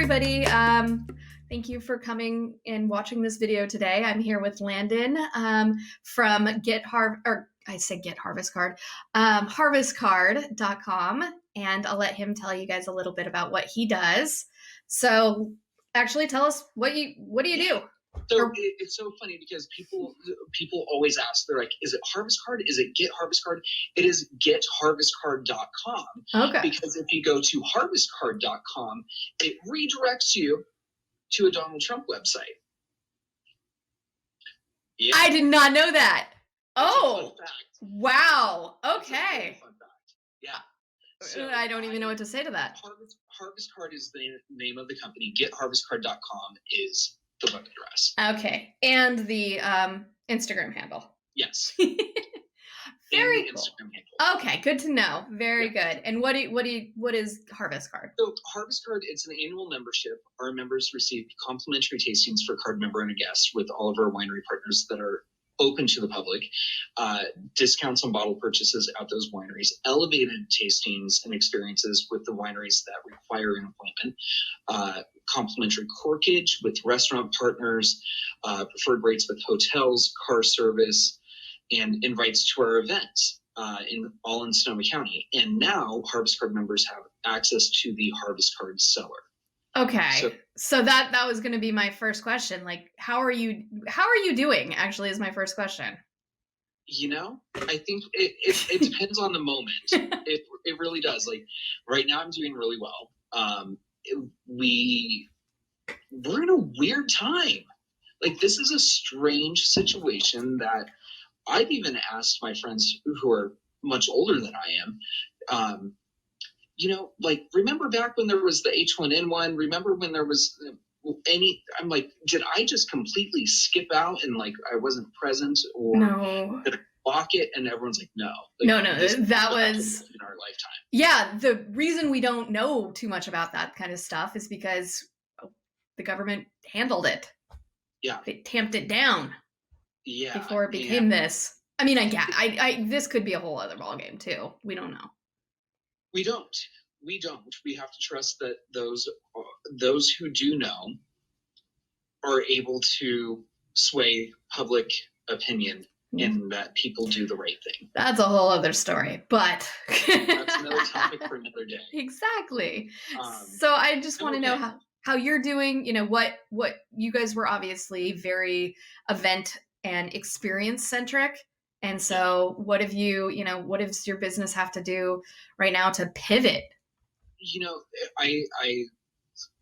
everybody. Thank you for coming and watching this video today. I'm here with Landon from harvestcard.com, and I'll let him tell you guys a little bit about what he does. So actually tell us what do you do? So it's so funny because people always ask, they're like, is it Harvest Card? Is it Get Harvest Card? It is getharvestcard.com. Okay. Because if you go to harvestcard.com, it redirects you to a Donald Trump website. Yeah. I did not know that. That's oh, a fun fact. Wow. Okay. That's a really fun fact. Yeah. So I don't even know what to say to that. Harvest Card is the name of the company. Getharvestcard.com is the web address. Okay. And the Instagram handle. Yes. Very cool. Okay, good to know. Very good. And what is Harvest Card? So Harvest Card, it's an annual membership. Our members receive complimentary tastings for card member and a guest with all of our winery partners that are open to the public, discounts on bottle purchases at those wineries, elevated tastings and experiences with the wineries that require an appointment, complimentary corkage with restaurant partners, preferred rates with hotels, car service, and invites to our events in Sonoma County. And now Harvest Card members have access to the Harvest Card seller. Okay. So that was going to be my first question. Like, how are you doing, actually, is my first question. You know, I think it depends on the moment. It really does. Like right now I'm doing really well. We're in a weird time. Like, this is a strange situation that I've even asked my friends who are much older than I am, like, remember back when there was the H1N1? Remember when there was I'm like, did I just completely skip out and like I wasn't present, or did I block it? And everyone's like, no. Like, no, that was in our lifetime. Yeah, the reason we don't know too much about that kind of stuff is because the government handled it. Yeah. They tamped it down. Yeah. Before it became this. I mean, this could be a whole other ballgame too. We don't know. We don't. We have to trust that those who do know are able to sway public opinion and that people do the right thing. That's a whole other story, but that's another topic for another day. Exactly. So I just want to know how you're doing. You know, what you guys were obviously very event and experience centric. And so what does your business have to do right now to pivot? You know, I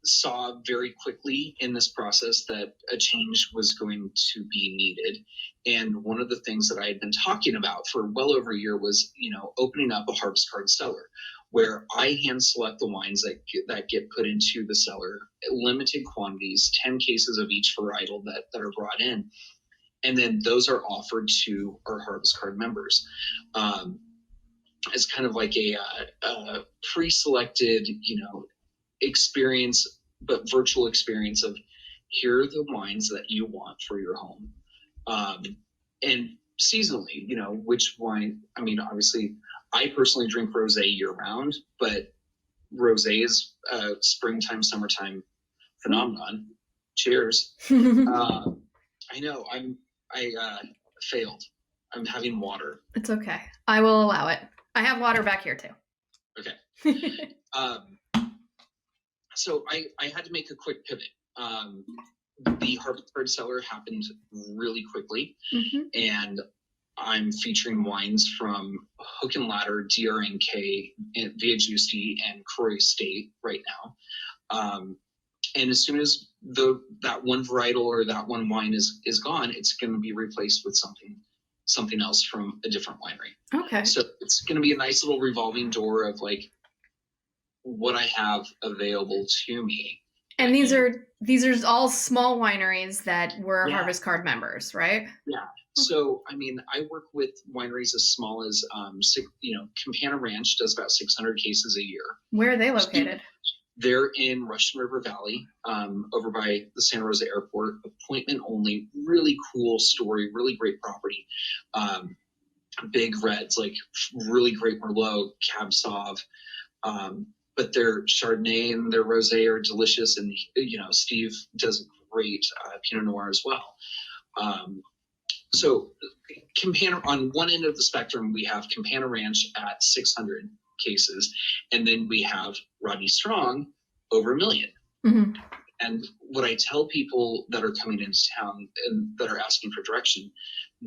saw very quickly in this process that a change was going to be needed. And one of the things that I had been talking about for well over a year was, opening up a Harvest Card cellar where I hand select the wines that get put into the cellar, limited quantities, 10 cases of each varietal that are brought in. And then those are offered to our Harvest Card members as kind of like a pre-selected, experience, but virtual experience of, here are the wines that you want for your home. And seasonally, which wine, I mean, obviously I personally drink rosé year round, but rosé is a springtime, summertime phenomenon. Cheers. I know I failed. I'm having water. It's okay. I will allow it. I have water back here too. Okay. So I had to make a quick pivot. The Harvest Card cellar happened really quickly, and I'm featuring wines from Hook and Ladder, DRNK, Via Giusti, and Croix Estate right now. And as soon as that one varietal or that one wine is gone, it's going to be replaced with something else from a different winery. Okay. So it's going to be a nice little revolving door of like what I have available to me. And these are all small wineries that were Harvest Card members, right? Yeah. So, I mean, I work with wineries as small as, Campana Ranch does about 600 cases a year. Where are they located? They're in Russian River Valley, over by the Santa Rosa Airport. Appointment only. Really cool story. Really great property. Big reds, like really great Merlot, Cab Sauv. but their Chardonnay and their Rosé are delicious. And, Steve does a great Pinot Noir as well. So Campana, on one end of the spectrum, we have Campana Ranch at 600 cases, and then we have Rodney Strong over 1 million. Mm-hmm. And what I tell people that are coming into town and that are asking for direction,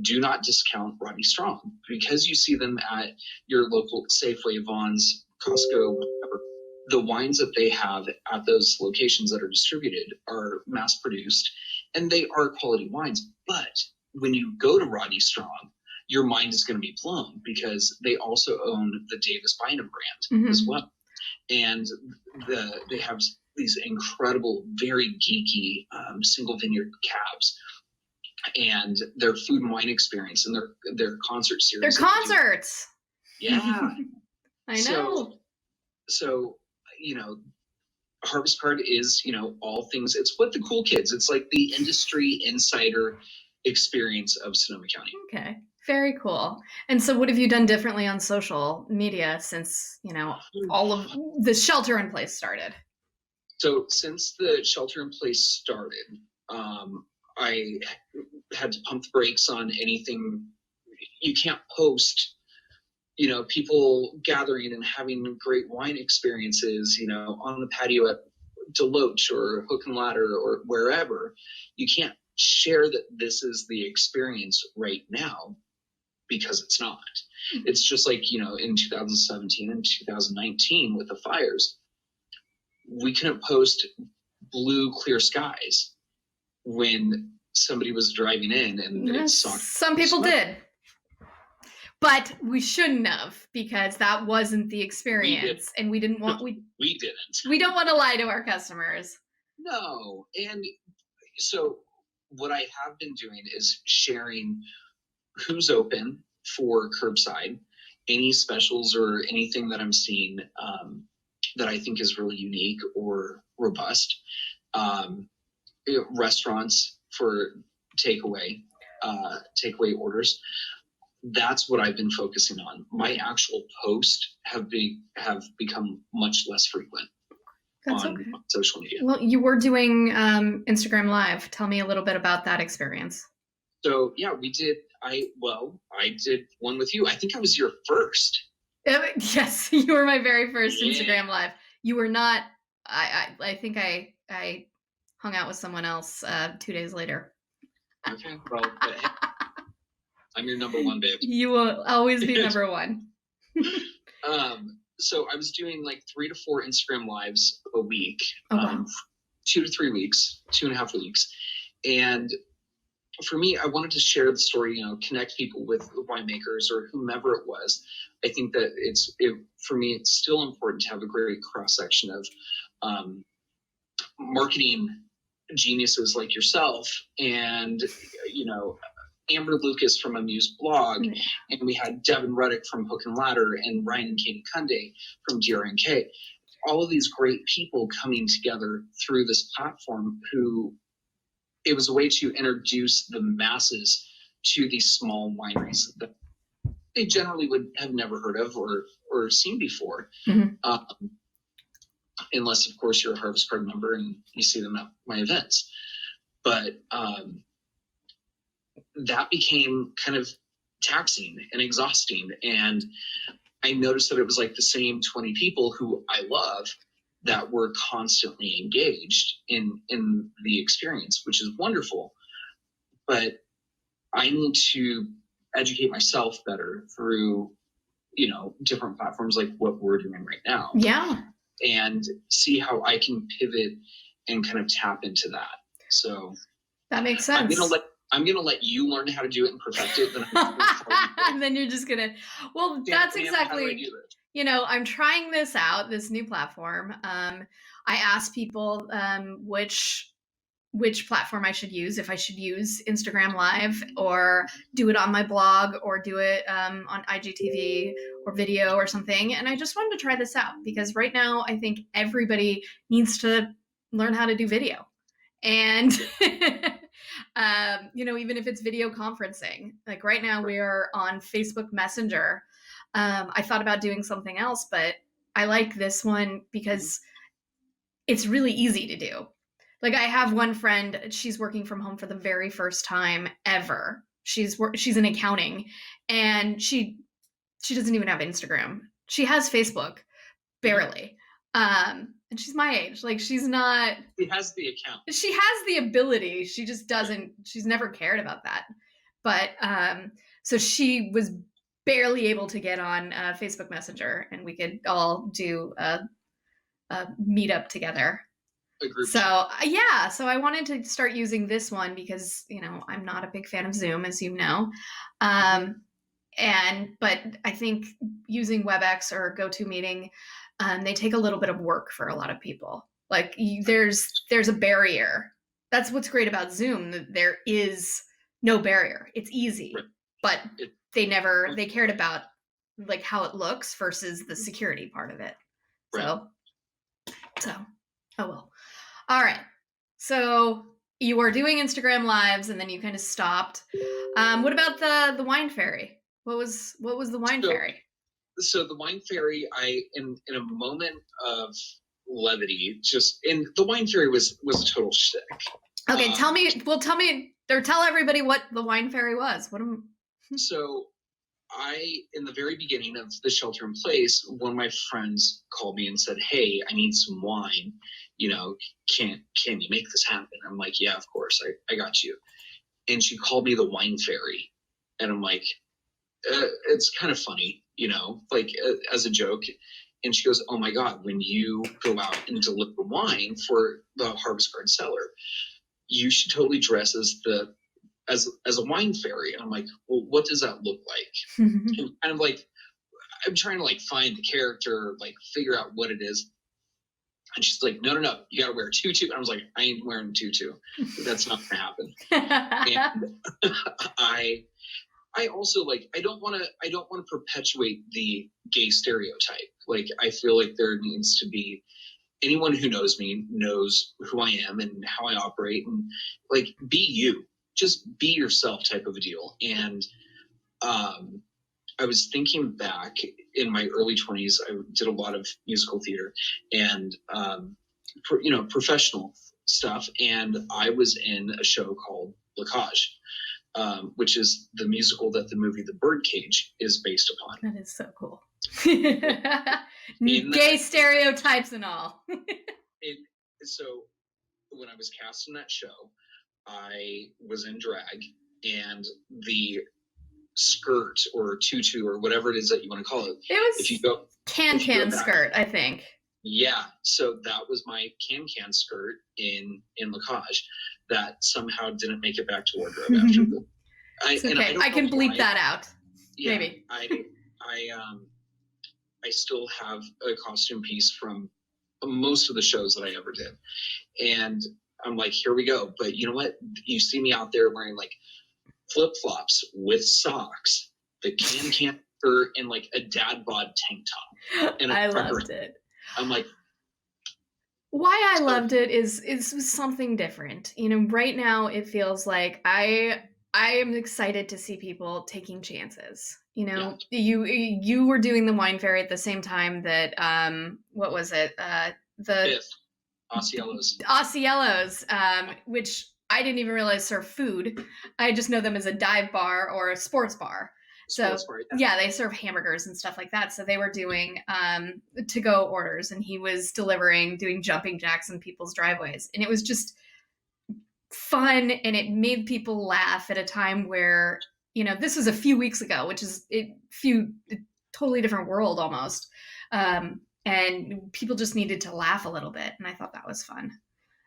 do not discount Rodney Strong, because you see them at your local Safeway, Vons, Costco, whatever. The wines that they have at those locations that are distributed are mass produced, and they are quality wines. But when you go to Rodney Strong, your mind is going to be blown, because they also own the Davis Bynum brand as well. And they have these incredible, very geeky single vineyard cabs, and their food and wine experience, and their concert series. Their concerts. Yeah. I know. So, Harvest Card is, all things. It's what the cool kids. It's like the industry insider experience of Sonoma County. Okay. Very cool. And so what have you done differently on social media since, all of the shelter in place started? So since the shelter in place started, I had to pump the brakes on anything. You can't post, people gathering and having great wine experiences, on the patio at Deloach or Hook and Ladder or wherever. You can't share that this is the experience right now, because it's not. It's just like, in 2017 and 2019 with the fires, we couldn't post blue, clear skies when somebody was driving in and it sucked. Some people did. But we shouldn't have, because that wasn't the experience. And we didn't. We don't want to lie to our customers. No. And so what I have been doing is sharing who's open for curbside, any specials or anything that I'm seeing that I think is really unique or robust. Restaurants for takeaway orders. That's what I've been focusing on. My actual posts have become much less frequent on social media. Well, you were doing Instagram Live. Tell me a little bit about that experience. So yeah, we did. I did one with you. I think I was your first. Yes, you were my very first Instagram Live. You were not. I think I hung out with someone else 2 days later. Okay, well, I'm your number one, babe. You will always be number one. So I was doing like 3 to 4 Instagram Lives a week, 2 to 3 weeks, 2.5 weeks. And for me, I wanted to share the story, connect people with winemakers or whomever it was. I think that for me, it's still important to have a great cross-section of marketing geniuses like yourself and, Amber Lucas from Amuse Blog, and we had Devin Ruddick from Hook and Ladder, and Ryan and Katie Kunde from DRNK. All of these great people coming together through this platform, who it was a way to introduce the masses to these small wineries that they generally would have never heard of or seen before. Unless, of course, you're a Harvest Card member and you see them at my events. But that became kind of taxing and exhausting. And I noticed that it was like the same 20 people who I love that were constantly engaged in the experience, which is wonderful. But I need to educate myself better through, different platforms like what we're doing right now. Yeah. And see how I can pivot and kind of tap into that. So that makes sense. I'm gonna let you learn how to do it and perfect it. And then you're just gonna. Well, that's exactly. I'm trying this out, this new platform. I asked people which platform I should use, if I should use Instagram Live or do it on my blog or do it on IGTV or video or something. And I just wanted to try this out, because right now I think everybody needs to learn how to do video. And even if it's video conferencing, like right now we are on Facebook Messenger. I thought about doing something else, but I like this one because it's really easy to do. Like I have one friend, she's working from home for the very first time ever. She's in accounting, and she doesn't even have Instagram. She has Facebook, barely. And she's my age. Like she's not. She has the account. She has the ability. She just doesn't. She's never cared about that. But so she was barely able to get on Facebook Messenger, and we could all do a meetup together. A group so chat. Yeah, so I wanted to start using this one because I'm not a big fan of Zoom, as you know. But I think using WebEx or GoToMeeting, they take a little bit of work for a lot of people. Like there's a barrier. That's what's great about Zoom. There is no barrier. It's easy, right. But they cared about like how it looks versus the security part of it. Right. So, oh well. All right. So you were doing Instagram lives, and then you kind of stopped. What about the wine fairy? What was the wine fairy? So the wine fairy, I in a moment of levity, and the wine fairy was a total shtick. Okay, tell me, or tell everybody what the wine fairy was. So in the very beginning of the shelter in place, one of my friends called me and said, "Hey, I need some wine. Can you make this happen?" I'm like, "Yeah, of course. I got you." And she called me the wine fairy. And I'm like, it's kind of funny, like as a joke. And she goes, "Oh my God, when you go out and deliver wine for the Harvest Garden cellar, you should totally dress as a wine fairy." And I'm like, "Well, what does that look like?" And kind of like, I'm trying to like find the character, like figure out what it is. And she's like, no, you got to wear a tutu. And I was like, I ain't wearing a tutu. That's not going to happen. And I also like, I don't want to perpetuate the gay stereotype. Like, I feel like there needs to be, anyone who knows me knows who I am and how I operate, and like, be you, just be yourself type of a deal. And, I was thinking back in my early 20s, I did a lot of musical theater and, professional stuff. And I was in a show called La Cage, which is the musical that the movie The Birdcage is based upon. That is so cool. Gay stereotypes and all. So when I was cast in that show, I was in drag, and the skirt or tutu or whatever it is that you want to call it. It was if you go skirt, I think. Yeah, so that was my can skirt in La Cage that somehow didn't make it back to wardrobe after the. It's okay. I can bleep that out. Yeah, maybe. I still have a costume piece from most of the shows that I ever did, and I'm like, here we go. But you know what? You see me out there wearing like flip-flops with socks, the can skirt, and like a dad bod tank top. And I loved it. I'm like, why I loved it is something different. Right now it feels like I am excited to see people taking chances. Yeah. You were doing the wine fairy at the same time that what was it? The Osceolos, which I didn't even realize serve food. I just know them as a dive bar or a sports bar. Yeah, they serve hamburgers and stuff like that. So they were doing to-go orders, and he was doing jumping jacks in people's driveways. And it was just fun, and it made people laugh at a time where, this was a few weeks ago, which is a totally different world almost. And people just needed to laugh a little bit. And I thought that was fun.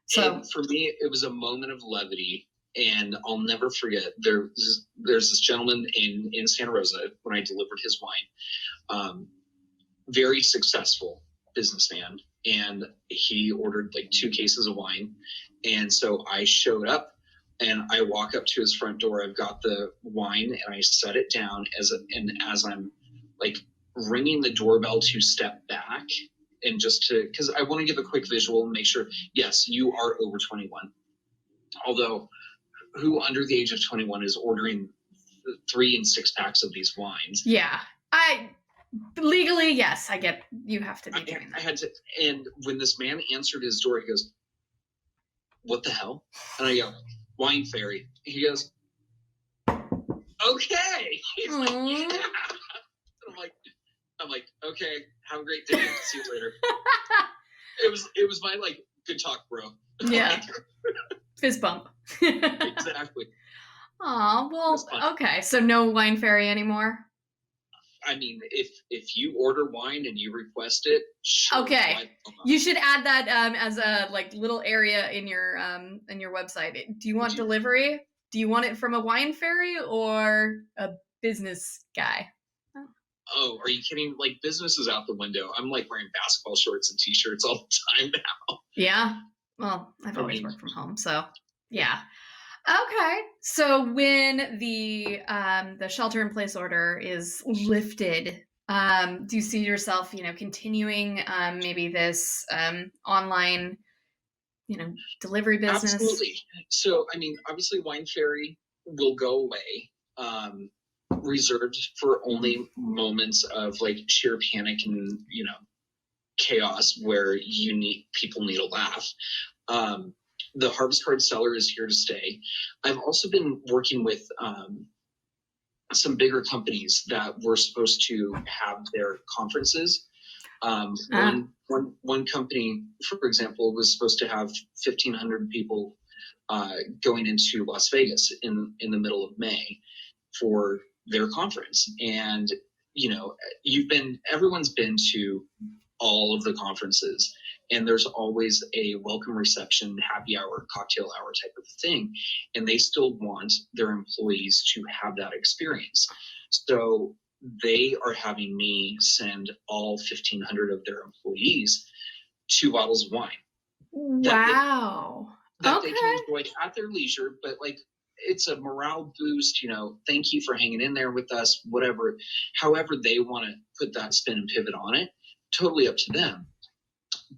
So for me, it was a moment of levity. And I'll never forget, there's this gentleman in Santa Rosa when I delivered his wine, very successful businessman. And he ordered like 2 cases of wine. And so I showed up and I walk up to his front door. I've got the wine and I set it down as I'm like ringing the doorbell to step back, and because I want to give a quick visual and make sure, yes, you are over 21. Although, who under the age of 21 is ordering 3 and 6 packs of these wines? Yeah, Legally, yes, I get you have to be doing that. I had to, and when this man answered his door, he goes, "What the hell?" And I go, "Wine Fairy." He goes, "Okay." He's like, "Yeah." And I'm like, "Okay, have a great day. See you later." It was my like, "Good talk, bro." Yeah. Fist bump. Exactly. Aw, well, okay. So no Wine Fairy anymore? I mean, if you order wine and you request it, sure. Okay. You should add that as a like little area in your website. Do you want delivery? Do you want it from a Wine Fairy or a business guy? Oh, are you kidding? Like, business is out the window. I'm like wearing basketball shorts and t-shirts all the time now. Yeah. Well, I've always worked from home, so yeah. Okay. So when the shelter in place order is lifted, do you see yourself, continuing maybe this online, delivery business? Absolutely. So, I mean, obviously, Wine Fairy will go away, reserved for only moments of like sheer panic and chaos where people need a laugh. The Harvest Card Cellar is here to stay. I've also been working with some bigger companies that were supposed to have their conferences. One company, for example, was supposed to have 1,500 people going into Las Vegas in the middle of May for their conference. And everyone's been to all of the conferences, and there's always a welcome reception, happy hour, cocktail hour type of thing, and they still want their employees to have that experience. So they are having me send all 1,500 of their employees 2 bottles of wine. Wow. That they can enjoy at their leisure, but like, it's a morale boost, thank you for hanging in there with us, whatever, however they want to put that spin and pivot on it, totally up to them.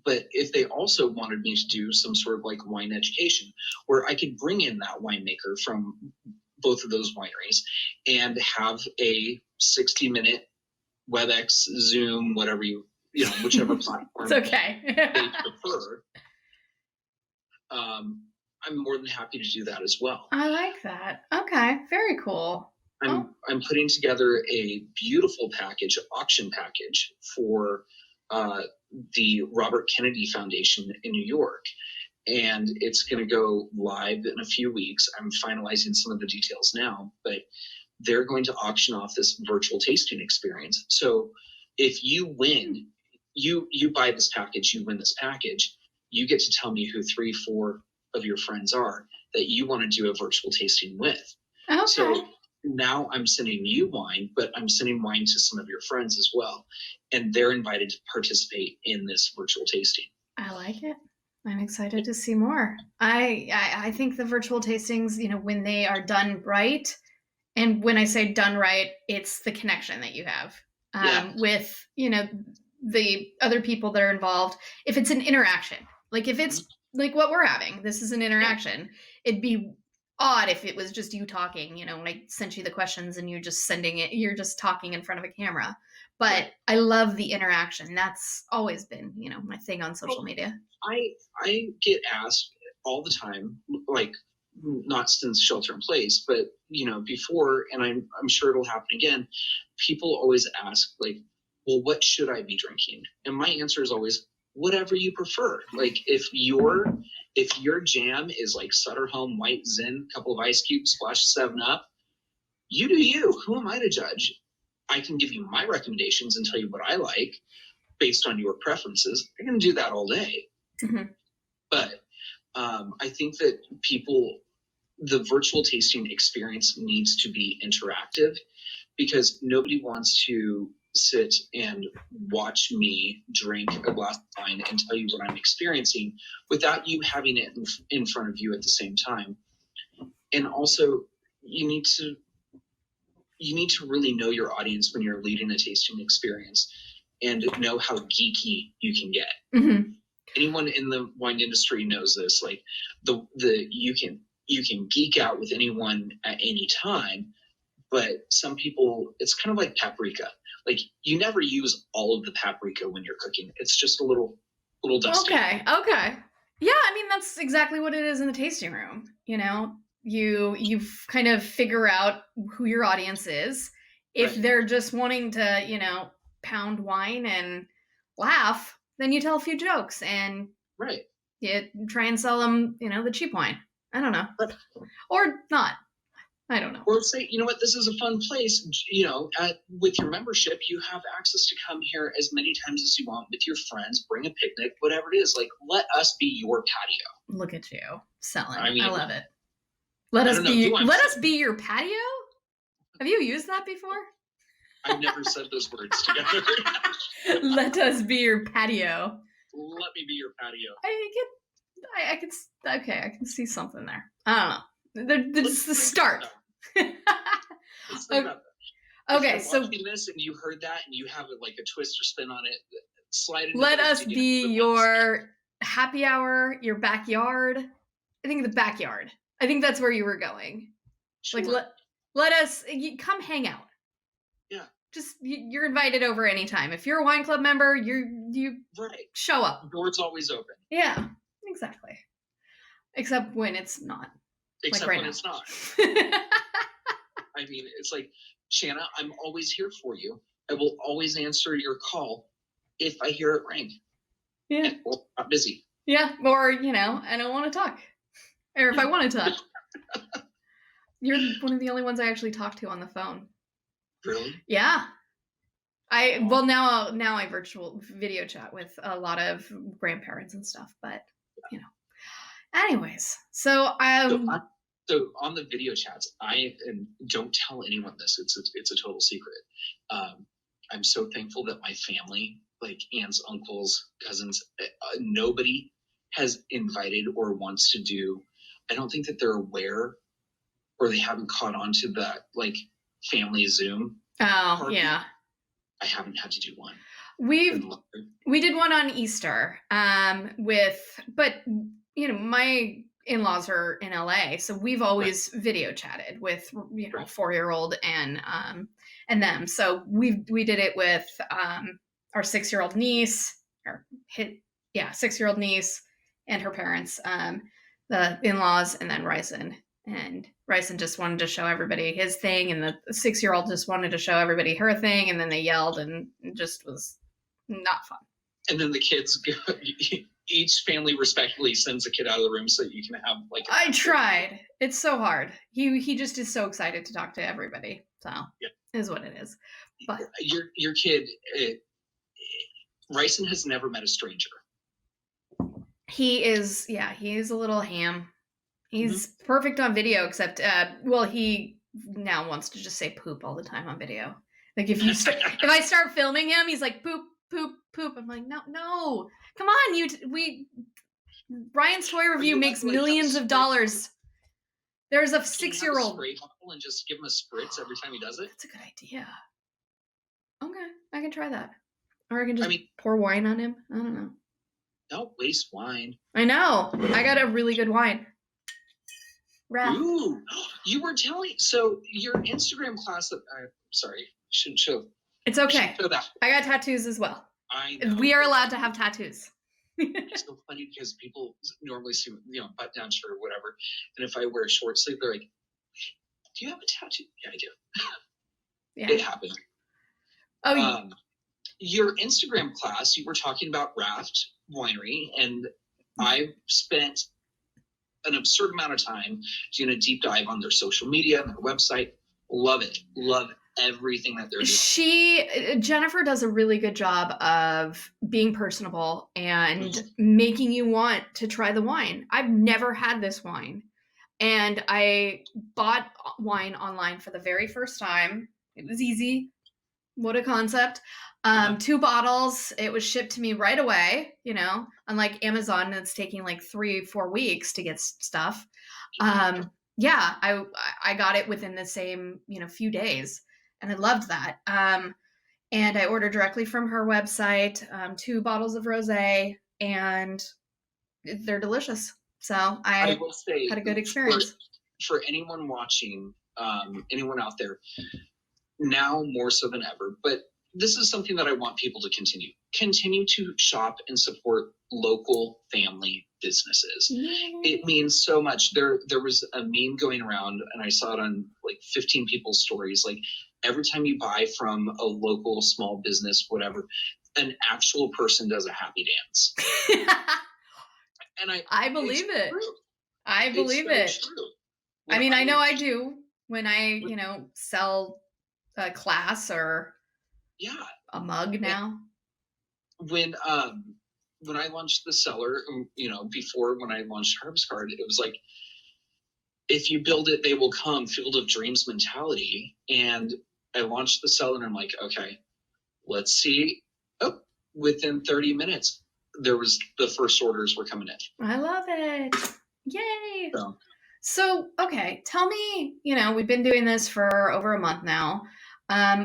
But if they also wanted me to do some sort of like wine education where I could bring in that winemaker from both of those wineries and have a 60-minute WebEx, Zoom, whatever whichever platform okay. they prefer, I'm more than happy to do that as well. I like that. Okay, very cool. I'm putting together a beautiful auction package for the Robert Kennedy Foundation in New York. And it's going to go live in a few weeks. I'm finalizing some of the details now, but they're going to auction off this virtual tasting experience. So if you win, you buy this package, you win this package, you get to tell me who 3-4 of your friends are that you want to do a virtual tasting with. Okay. So now I'm sending you wine, but I'm sending wine to some of your friends as well. And they're invited to participate in this virtual tasting. I like it. I'm excited to see more. I think the virtual tastings, when they are done right, and when I say done right, it's the connection that you have with, the other people that are involved. If it's an interaction, like if it's like what we're having, this is an interaction. It'd be odd if it was just you talking, I sent you the questions and you're just you're just talking in front of a camera. But I love the interaction. That's always been, my thing on social media. I get asked all the time, like, not since shelter in place, but before, and I'm sure it'll happen again. People always ask, like, well, what should I be drinking? And my answer is always whatever you prefer. Like, if your jam is like Sutter Home White Zin, couple of ice cubes, splash 7-Up, you do you. Who am I to judge? I can give you my recommendations and tell you what I like based on your preferences. I can do that all day. Mm-hmm. But I think that the virtual tasting experience needs to be interactive, because nobody wants to sit and watch me drink a glass of wine and tell you what I'm experiencing without you having it in front of you at the same time. And also, you need to really know your audience when you're leading a tasting experience and know how geeky you can get. Mm-hmm. Anyone in the wine industry knows this. Like, you can geek out with anyone at any time, but some people, it's kind of like paprika. Like you never use all of the paprika when you're cooking. It's just a little dusty. Okay. Yeah, I mean that's exactly what it is in the tasting room. You kind of figure out who your audience is. If Right. they're just wanting to, pound wine and laugh, then you tell a few jokes and Right. you try and sell them, the cheap wine. I don't know. Right. Or not. I don't know. Or say, you know what, this is a fun place. With your membership, you have access to come here as many times as you want with your friends, bring a picnic, whatever it is. Like, let us be your patio. Look at you selling. I mean, I love it. Let us be your patio? Have you used that before? I've never said those words together. Let us be your patio. Let me be your patio. I can see something there. I don't know. It's the start. Okay, so watching this and you heard that and you have like a twist or spin on it, slide it. Let us be your happy hour, your backyard. I think the backyard. I think that's where you were going. Sure. Like let us come hang out. Yeah. Just you're invited over anytime. If you're a wine club member, you right. Show up. The door's always open. Yeah, exactly. Except when it's not. Except like right when now. It's not. I mean, it's like, Shana, I'm always here for you. I will always answer your call if I hear it ring. Yeah. Or I'm busy. Yeah, or, I don't want to talk. Or if I want to talk. You're one of the only ones I actually talk to on the phone. Really? Yeah. Now I virtual video chat with a lot of grandparents and stuff, but, Anyways, so on the video chats, and don't tell anyone this. It's a total secret. I'm so thankful that my family, like aunts, uncles, cousins, nobody has invited or wants to do. I don't think that they're aware or they haven't caught on to that like family Zoom. Oh party. Yeah. I haven't had to do one. We did one on Easter. But my in-laws are in LA, so we've always video chatted with 4-year-old and them. So we did it with our 6-year-old niece, 6-year-old niece and her parents, the in-laws, and then Ryson. And Ryson just wanted to show everybody his thing, and the 6-year-old just wanted to show everybody her thing, and then they yelled, and it just was not fun. And then the kids go, each family respectively sends a kid out of the room so that you can have like. I tried. It's so hard. He just is so excited to talk to everybody. So is what it is. But your kid, Ryson has never met a stranger. He is a little ham. He's perfect on video, except he now wants to just say poop all the time on video. Like if I start filming him, he's like poop, poop, poop. I'm like, no, come on, Ryan's Toy Review makes millions of dollars. There's a 6-year-old. Spray bottle and just give him a spritz every time he does it. That's a good idea. Okay, I can try that, or I can just pour wine on him. I don't know. Don't waste wine. I know. I got a really good wine. Rap. Ooh, you were telling. So your Instagram class. Sorry, shouldn't show. It's okay. Show that. I got tattoos as well. I know. We are allowed to have tattoos. It's so funny because people normally see, button down shirt or whatever, and if I wear a short sleeve, they're like, "Do you have a tattoo?" Yeah, I do. Yeah, it happened. Oh. Your Instagram class, you were talking about Raft Winery, and I spent an absurd amount of time doing a deep dive on their social media and their website. Love it. Love everything that they're doing. Jennifer does a really good job of being personable and making you want to try the wine. I've never had this wine, and I bought wine online for the very first time. It was easy. What a concept. 2 bottles. It was shipped to me right away, unlike Amazon, it's taking like 3-4 weeks to get stuff. I got it within the same, few days, and I loved that. And I ordered directly from her website, 2 bottles of rosé, and they're delicious. So I will say, had a good experience. For anyone watching, anyone out there, now more so than ever, but this is something that I want people to continue to shop and support local family businesses. Yay. It means so much. There was a meme going around, and I saw it on like 15 people's stories. Like, every time you buy from a local small business, whatever, an actual person does a happy dance. And I believe it. True. I believe it. True. I mean, I know I do when I, sell a class or a mug now. When I launched the seller, before when I launched Harvest Card, it was like, if you build it, they will come, Field of Dreams mentality. And I launched the seller, and I'm like, okay, let's see. Oh, within 30 minutes, the first orders were coming in. I love it. Yay. So, okay, tell me, we've been doing this for over a month now.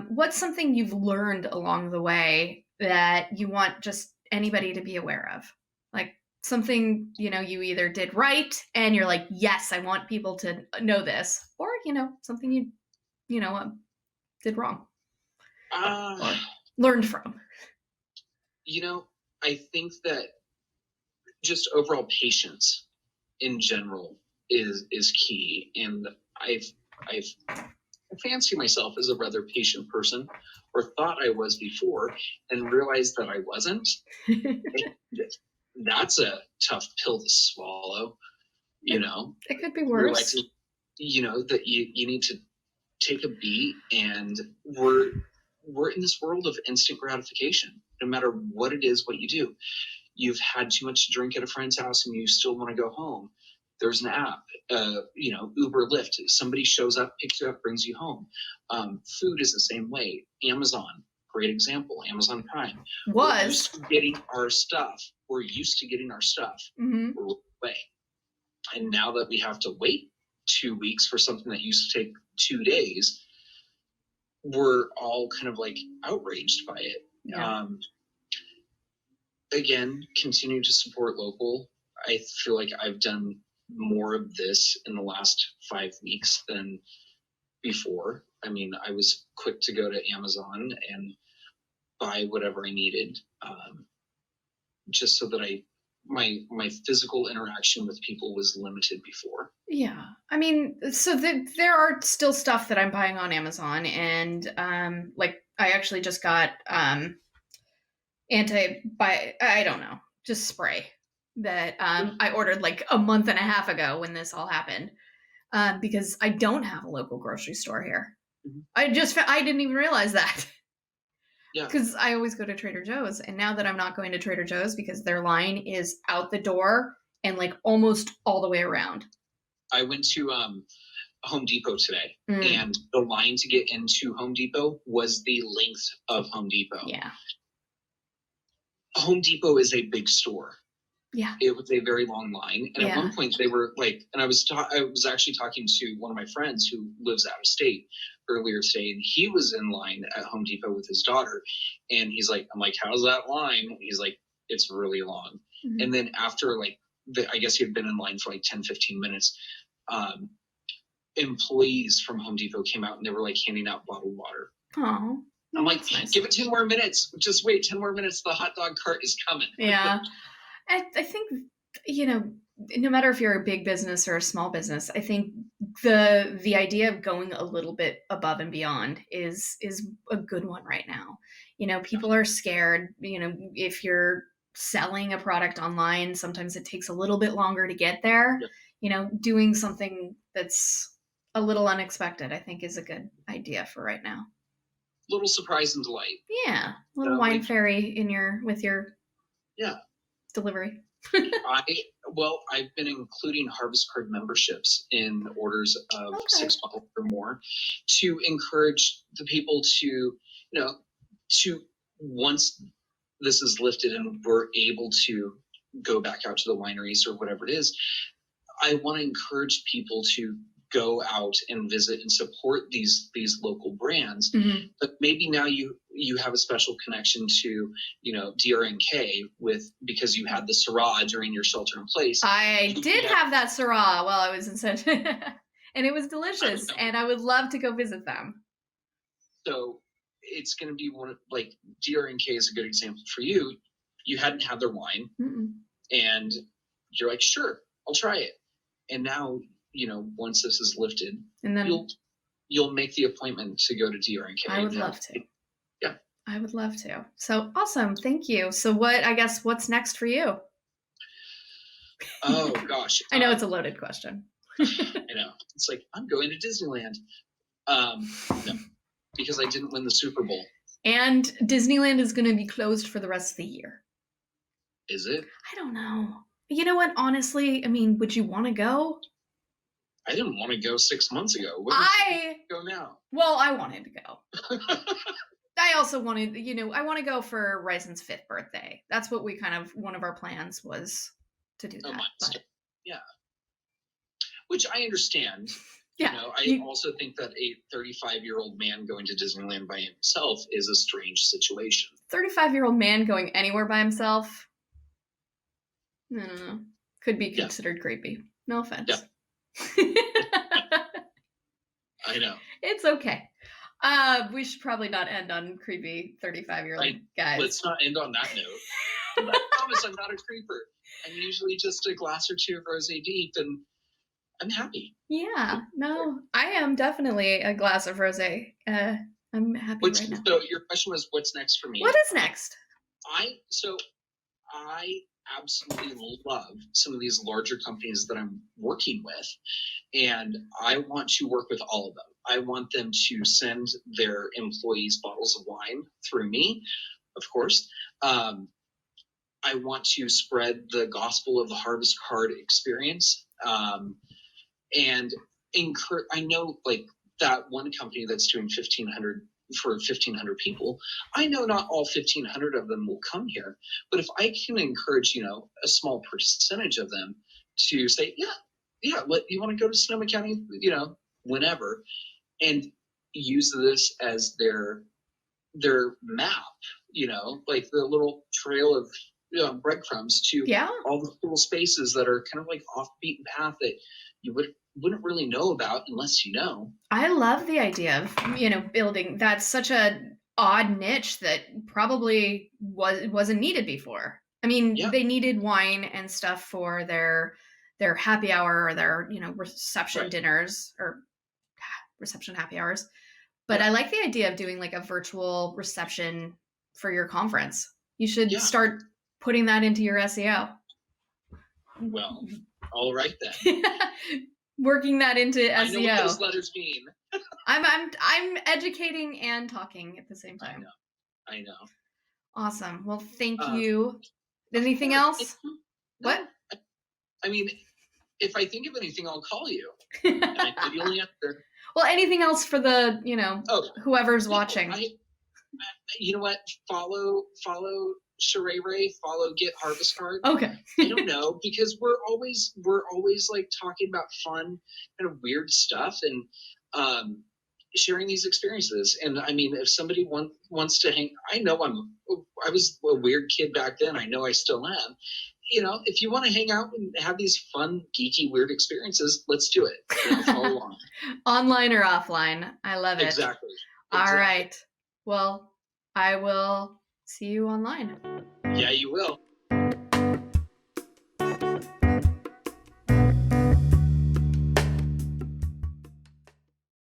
What's something you've learned along the way that you want just anybody to be aware of? Like something, you either did right and you're like, yes, I want people to know this, or, something you did wrong or learned from. I think that just overall patience in general is key. And I fancy myself as a rather patient person, or thought I was before, and realized that I wasn't. That's a tough pill to swallow. It could be worse. That you need to take a beat, and we're in this world of instant gratification. No matter what it is, what you do, you've had too much to drink at a friend's house and you still want to go home. There's an app, Uber, Lyft. Somebody shows up, picks you up, brings you home. Food is the same way. Amazon, great example. Amazon Prime. We're used to getting our stuff mm-hmm. away. And now that we have to wait 2 weeks for something that used to take 2 days, we're all kind of like outraged by it. Yeah. Again, continue to support local. I feel like I've done more of this in the last 5 weeks than before. I mean, I was quick to go to Amazon and buy whatever I needed, just so that my physical interaction with people was limited before. Yeah. I mean, so there are still stuff that I'm buying on Amazon, and like I actually just got just spray that I ordered like a month and a half ago when this all happened, because I don't have a local grocery store here. Mm-hmm. I didn't even realize that. Yeah. Because I always go to Trader Joe's, and now that I'm not going to Trader Joe's because their line is out the door and like almost all the way around. I went to Home Depot today, and the line to get into Home Depot was the length of Home Depot. Yeah. Home Depot is a big store. Yeah. It was a very long line. And at one point they were like, and I was actually talking to one of my friends who lives out of state earlier today, and he was in line at Home Depot with his daughter. And he's like, I'm like, how's that line? And he's like, it's really long. Mm-hmm. And then after I guess he had been in line for like 10, 15 minutes. Employees from Home Depot came out and they were like handing out bottled water. Oh. I'm like, nice. Give it 10 more minutes. Just wait 10 more minutes. The hot dog cart is coming. Yeah. I think, no matter if you're a big business or a small business, I think the idea of going a little bit above and beyond is a good one right now. People are scared. If you're selling a product online, sometimes it takes a little bit longer to get there. Yeah. Doing something that's a little unexpected, I think, is a good idea for right now. Little surprise and delight. Yeah, little wine fairy with your delivery. I've been including Harvest Card memberships in orders of 6 bottles or more to encourage the people to once this is lifted and we're able to go back out to the wineries or whatever it is, I want to encourage people to go out and visit and support these local brands. Mm-hmm. But maybe now you have a special connection to DRNK because you had the Syrah during your shelter in place. I did have that Syrah while I was in and it was delicious, and I would love to go visit them. So it's going to be one of, like, DRNK is a good example for you. You hadn't had their wine, and you're like, sure, I'll try it. And now, once this is lifted, and then you'll make the appointment to go to DRNK. I would love to. Yeah. I would love to. So awesome. Thank you. So what's next for you? Oh gosh. I know it's a loaded question. I know. It's like, I'm going to Disneyland. No, because I didn't win the Super Bowl. And Disneyland is going to be closed for the rest of the year. Is it? I don't know. You know what? Honestly, I mean, would you want to go? I didn't want to go 6 months ago. Go now? Well, I wanted to go. I also wanted, I want to go for Rison's 5th birthday. That's what one of our plans was to do that. Yeah. Which I understand. Yeah. I also think that a 35-year-old man going to Disneyland by himself is a strange situation. 35-year-old man going anywhere by himself? I don't know. Could be considered creepy. No offense. Yeah. I know. It's okay. We should probably not end on creepy 35-year-old guys. Let's not end on that note. I promise I'm not a creeper. I'm usually just a glass or two of rosé deep, and I'm happy. Yeah. No, I am definitely a glass of rosé. I'm happy right now. So your question was, what's next for me? What is next? I absolutely love some of these larger companies that I'm working with, and I want to work with all of them. I want them to send their employees bottles of wine through me, of course. I want to spread the gospel of the Harvest Card experience, and I know, like, that one company that's doing 1,500 for 1,500 people. I know not all 1,500 of them will come here, but if I can encourage, a small percentage of them to say, yeah, you want to go to Sonoma County, whenever, and use this as their map, like the little trail of breadcrumbs to all the cool spaces that are kind of like off beaten path that you wouldn't really know about unless you know. I love the idea of, building. That's such a odd niche that probably wasn't needed before. I mean, they needed wine and stuff for their happy hour or their, reception dinners or reception happy hours. But I like the idea of doing like a virtual reception for your conference. You should start putting that into your SEO. Well, all right then. Working that into SEO. I know what those letters mean. I'm educating and talking at the same time. I know. Awesome. Well, thank you. Anything else? No. What? I mean, if I think of anything, I'll call you. And I could only answer. Well, anything else for the, whoever's watching? You know what? Follow Sheree, follow Get Harvest Card. Okay. I don't know, because we're always like talking about fun, kind of weird stuff, and sharing these experiences. And I mean, if somebody wants to hang, I was a weird kid back then. I know I still am. If you want to hang out and have these fun, geeky, weird experiences, let's do it. Follow along. Online or offline. I love it. Exactly. All right. Well, I will see you online. Yeah, you will.